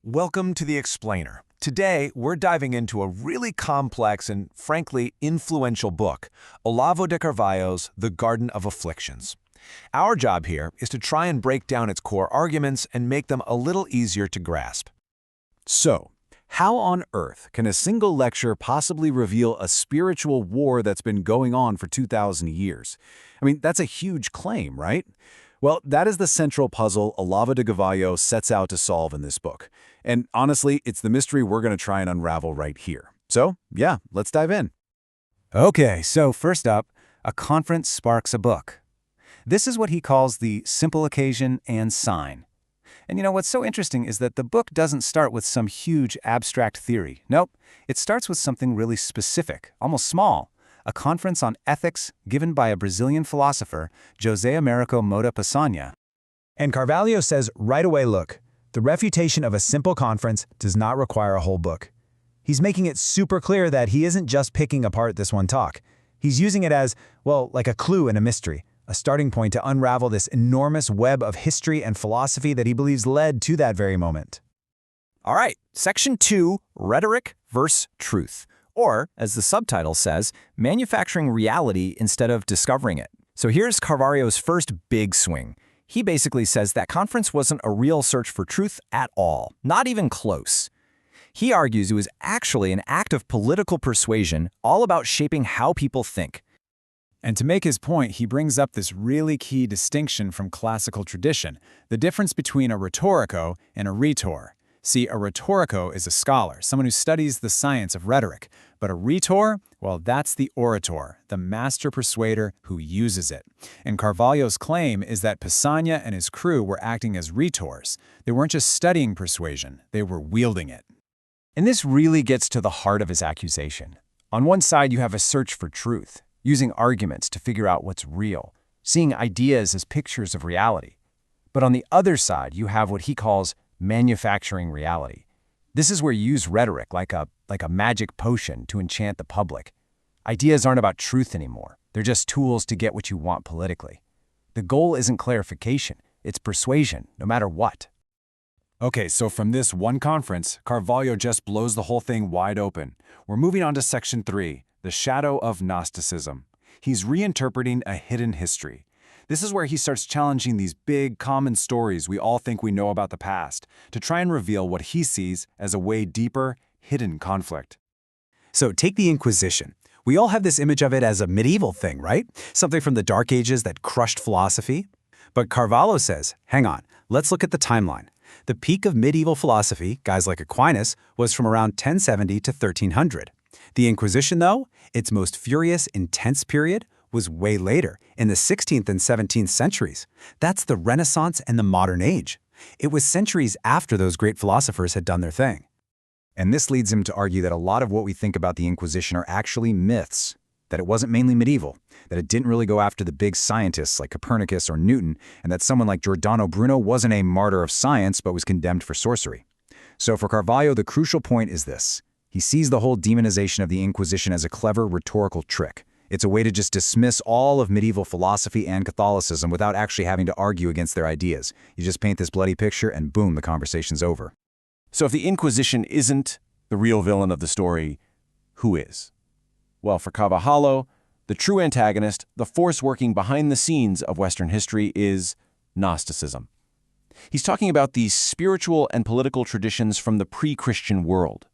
Welcome to The Explainer. Today, we're diving into a really complex and, frankly, influential book, Olavo de Carvalho's The Garden of Afflictions. Our job here is to try and break down its core arguments and make them a little easier to grasp. So, how on earth can a single lecture possibly reveal a spiritual war that's been going on for 2,000 years? I mean, that's a huge claim, right? Well, that is the central puzzle Olavo de Carvalho sets out to solve in this book. And honestly, it's the mystery we're going to try and unravel right here. So, yeah, let's dive in. Okay, so first up, a conference sparks a book. This is what he calls the simple occasion and sign. And you know what's so interesting is that the book doesn't start with some huge abstract theory. Nope, it starts with something really specific, almost small. A conference on ethics given by a Brazilian philosopher, José Américo Moura Peçanha. And Carvalho says right away, look, the refutation of a simple conference does not require a whole book. He's making it super clear that he isn't just picking apart this one talk. He's using it as, well, like a clue in a mystery, a starting point to unravel this enormous web of history and philosophy that he believes led to that very moment. All right, Section 2, Rhetoric versus Truth. Or, as the subtitle says, manufacturing reality instead of discovering it. So here's Carvalho's first big swing. He basically says that conference wasn't a real search for truth at all, not even close. He argues it was actually an act of political persuasion, all about shaping how people think. And to make his point, he brings up this really key distinction from classical tradition, the difference between a rhetorico and a rhetor. See, a rhetorico is a scholar, someone who studies the science of rhetoric. But a rhetor, well, that's the orator, the master persuader who uses it. And Carvalho's claim is that Peçanha and his crew were acting as rhetors. They weren't just studying persuasion, they were wielding it. And this really gets to the heart of his accusation. On one side, you have a search for truth, using arguments to figure out what's real, seeing ideas as pictures of reality. But on the other side, you have what he calls manufacturing reality. This is where you use rhetoric like a magic potion to enchant the public. Ideas aren't about truth anymore. They're just tools to get what you want politically. The goal isn't clarification, it's persuasion, no matter what. Okay, so from this one conference, Carvalho just blows the whole thing wide open. We're moving on to Section 3, the shadow of Gnosticism. He's reinterpreting a hidden history. This is where he starts challenging these big, common stories we all think we know about the past, to try and reveal what he sees as a way deeper, hidden conflict. So take the Inquisition. We all have this image of it as a medieval thing, right? Something from the Dark Ages that crushed philosophy. But Carvalho says, hang on, let's look at the timeline. The peak of medieval philosophy, guys like Aquinas, was from around 1070 to 1300. The Inquisition, though, its most furious, intense period, was way later, in the 16th and 17th centuries. That's the Renaissance and the modern age. It was centuries after those great philosophers had done their thing. And this leads him to argue that a lot of what we think about the Inquisition are actually myths, that it wasn't mainly medieval, that it didn't really go after the big scientists like Copernicus or Newton, and that someone like Giordano Bruno wasn't a martyr of science but was condemned for sorcery. So for Carvalho, the crucial point is this. He sees the whole demonization of the Inquisition as a clever rhetorical trick. It's a way to just dismiss all of medieval philosophy and Catholicism without actually having to argue against their ideas. You just paint this bloody picture and boom, the conversation's over. So if the Inquisition isn't the real villain of the story, who is? Well, for Carvalho, the true antagonist, the force working behind the scenes of Western history is Gnosticism. He's talking about the spiritual and political traditions from the pre-Christian world.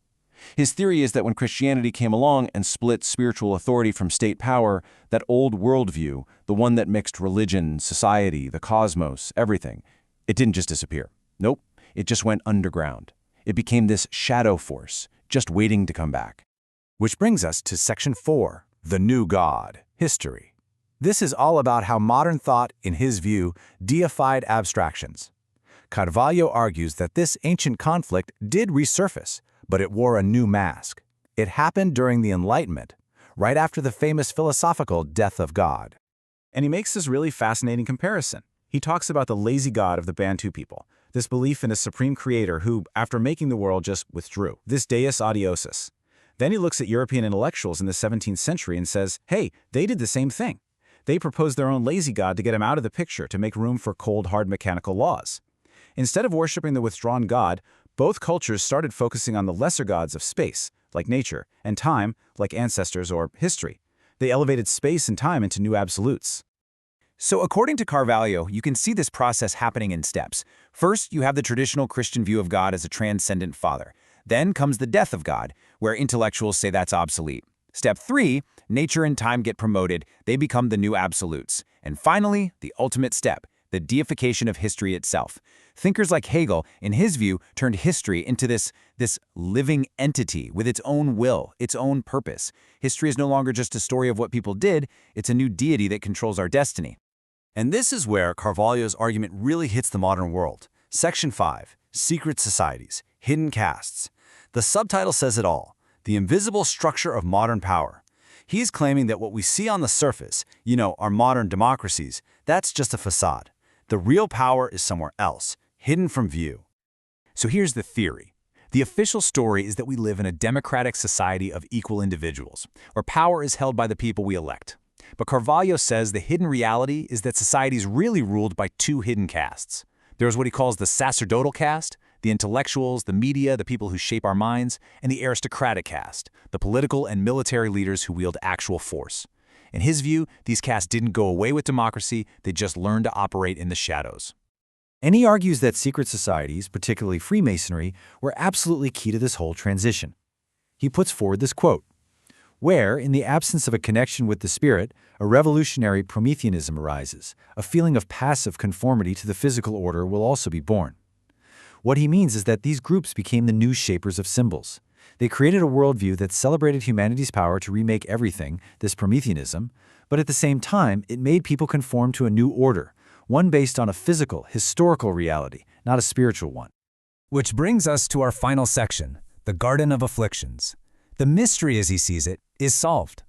His theory is that when Christianity came along and split spiritual authority from state power, that old worldview, the one that mixed religion, society, the cosmos, everything, it didn't just disappear. Nope, it just went underground. It became this shadow force, just waiting to come back. Which brings us to Section 4, the New God, History. This is all about how modern thought, in his view, deified abstractions. Carvalho argues that this ancient conflict did resurface, but it wore a new mask. It happened during the Enlightenment, right after the famous philosophical death of God. And he makes this really fascinating comparison. He talks about the lazy god of the Bantu people, this belief in a supreme creator who, after making the world, just withdrew, this deus odiosus. Then he looks at European intellectuals in the 17th century and says, hey, they did the same thing. They proposed their own lazy god to get him out of the picture to make room for cold, hard mechanical laws. Instead of worshiping the withdrawn God, Both cultures started focusing on the lesser gods of space, like nature, and time, like ancestors or history. They elevated space and time into new absolutes. So according to Carvalho, you can see this process happening in steps. First, you have the traditional Christian view of God as a transcendent father. Then comes the death of God, where intellectuals say that's obsolete. Step 3, nature and time get promoted, they become the new absolutes. And finally, the ultimate step, the deification of history itself. Thinkers like Hegel, in his view, turned history into this living entity with its own will, its own purpose. History is no longer just a story of what people did, it's a new deity that controls our destiny. And this is where Carvalho's argument really hits the modern world. Section 5, Secret Societies, Hidden Castes. The subtitle says it all, the invisible structure of modern power. He's claiming that what we see on the surface, our modern democracies, that's just a facade. The real power is somewhere else, hidden from view. So here's the theory. The official story is that we live in a democratic society of equal individuals, where power is held by the people we elect. But Carvalho says the hidden reality is that society is really ruled by two hidden castes. There's what he calls the sacerdotal caste, the intellectuals, the media, the people who shape our minds, and the aristocratic caste, the political and military leaders who wield actual force. In his view, these castes didn't go away with democracy, they just learned to operate in the shadows. And he argues that secret societies, particularly Freemasonry, were absolutely key to this whole transition. He puts forward this quote, where, in the absence of a connection with the spirit, a revolutionary Prometheanism arises, a feeling of passive conformity to the physical order will also be born. What he means is that these groups became the new shapers of symbols. They created a worldview that celebrated humanity's power to remake everything, this Prometheanism, but at the same time, it made people conform to a new order, one based on a physical, historical reality, not a spiritual one. Which brings us to our final section, the Garden of Afflictions. The mystery, as he sees it, is solved.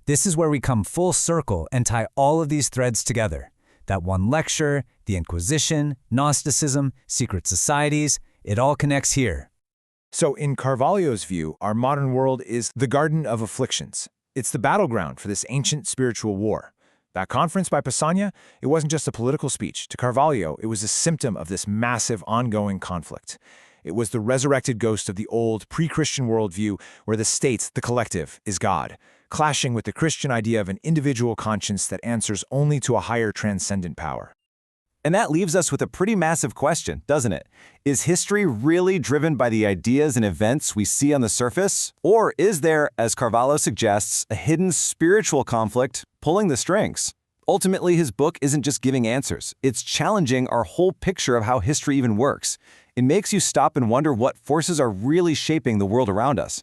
This is where we come full circle and tie all of these threads together. That one lecture, the Inquisition, Gnosticism, secret societies, it all connects here. So in Carvalho's view, our modern world is the Garden of Afflictions. It's the battleground for this ancient spiritual war. That conference by Pausania, it wasn't just a political speech. To Carvalho, it was a symptom of this massive ongoing conflict. It was the resurrected ghost of the old pre-Christian worldview where the state, the collective, is God, clashing with the Christian idea of an individual conscience that answers only to a higher transcendent power. And that leaves us with a pretty massive question, doesn't it? Is history really driven by the ideas and events we see on the surface? Or is there, as Carvalho suggests, a hidden spiritual conflict pulling the strings? Ultimately, his book isn't just giving answers. It's challenging our whole picture of how history even works. It makes you stop and wonder what forces are really shaping the world around us.